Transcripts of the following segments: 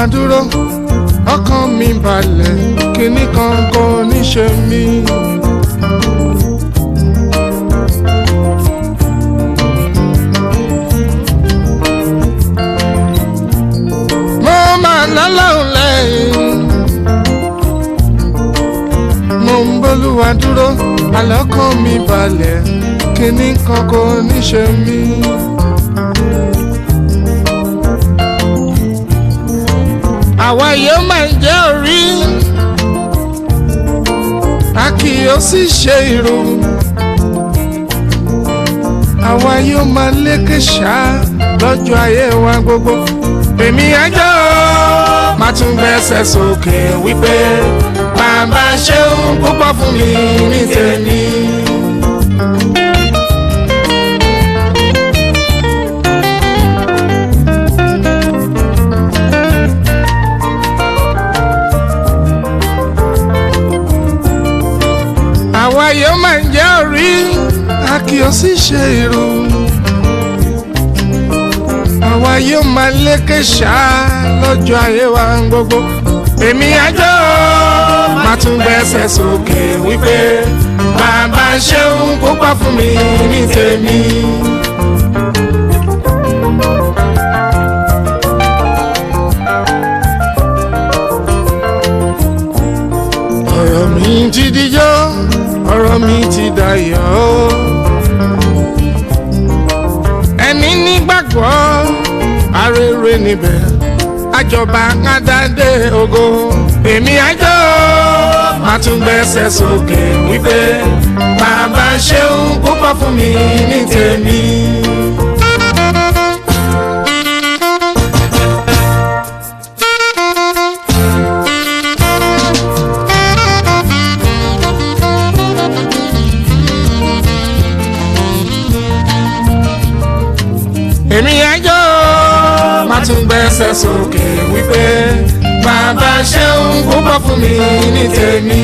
bólúwa dúró ọkàn mi balẹ̀ kíní kan kò ní ṣe mí. mo máa lọ́lọ́run lẹ́yìn mo ń bólúwa dúró àlọ́kàn mi balẹ̀ kíní kan kò ní ṣe mí. àwa yóò máa jẹ́ orí a kì yóò sì ṣe ìrù àwa yóò máa lékè ṣá lọ́jọ́ ayé wa gbogbo. èmi àjọ máa tún gbẹ́sẹ̀ sókè wípé bàbá ṣeun púpọ̀ fún mi ní tèmi. àwa yóò máa jẹ́ orí a kì yóò sì ṣe ìrù àwa yóò máa lékè ṣá lọ́jọ́ ayé wa gbogbo. èmi àjọ máa tún gbẹ́sẹ̀ sókè wípé bàbá ṣeun púpọ̀ fún mi ní tèmi. ọ̀rọ̀ mi ti dijọ́ ọ̀rọ̀ mi ti dayọ̀ ẹni nígbàgbọ́ arére níbẹ̀ àjọba kádàdé ògo. èmi àjọ máa tún gbẹ́sẹ̀ sókè wípé bàbá ṣeun púpọ̀ fún mi ní tèmi. èmi àjọ máa tún gbẹ́sẹ̀ sókè wípé bàbá ṣeun púpọ̀ fún mi ní tèmi.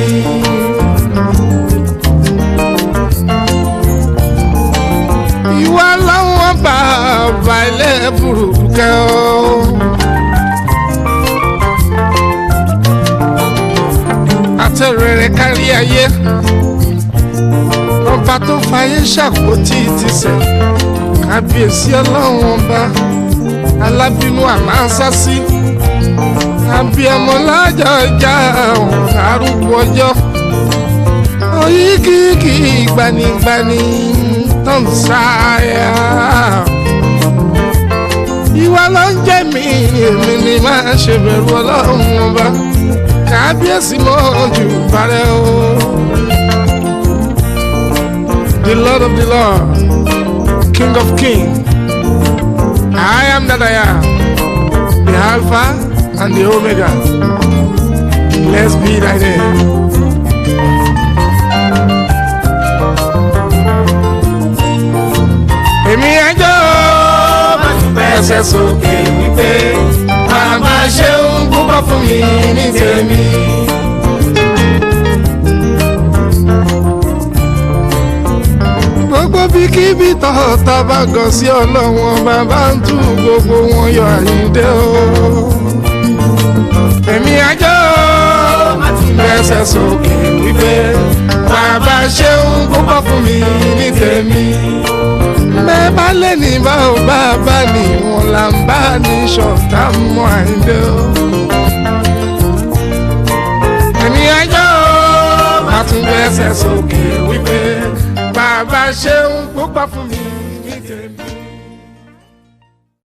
ìwà láwọn bàbá ilé burúkẹ́ o. àtẹ̀rẹ̀rẹ̀ kárí ayé ọba tó fayé ṣàpótí tìṣẹ̀ kábíyèsí ọlọ́run ọba alábínú àmánsásí abiyamọ lájà ọjà arúgbó ọjọ́ oyíkìkì gbanigbani tán sáyà. ìwà ló ń jẹ́ mi èmi ni máa ṣe bẹ̀rù ọlọ́run ọba kábíyèsí mọ́ ojú parẹ́ o. The Lord of the Lord, King of Kings, I am that I am, the Alpha and the Omega. Blessed be thy name. èmi àjọ máa tún gbẹ́sẹ̀ sókè wípé bàbá ṣeun púpọ̀ fún mi ní tèmi. gbogbo bíkíbi tọ́ta bá gàn sí ọlọ́wọ́n bàbá ń tú gbogbo wọn yọ àyíndé o. èmi àjọ máa tún gbẹ́sẹ̀ sókè wípé bàbá ṣeun púpọ̀ fún mi ní tèmi. bẹ́ẹ̀ bá lè ní báwo bàbá ni wọn là ń bá ní ṣọ̀tá mọ́ àyíndé o. èmi àjọ máa tún gbẹ́sẹ̀ sókè wípé bàbá ṣeun púpọ̀ fún mi.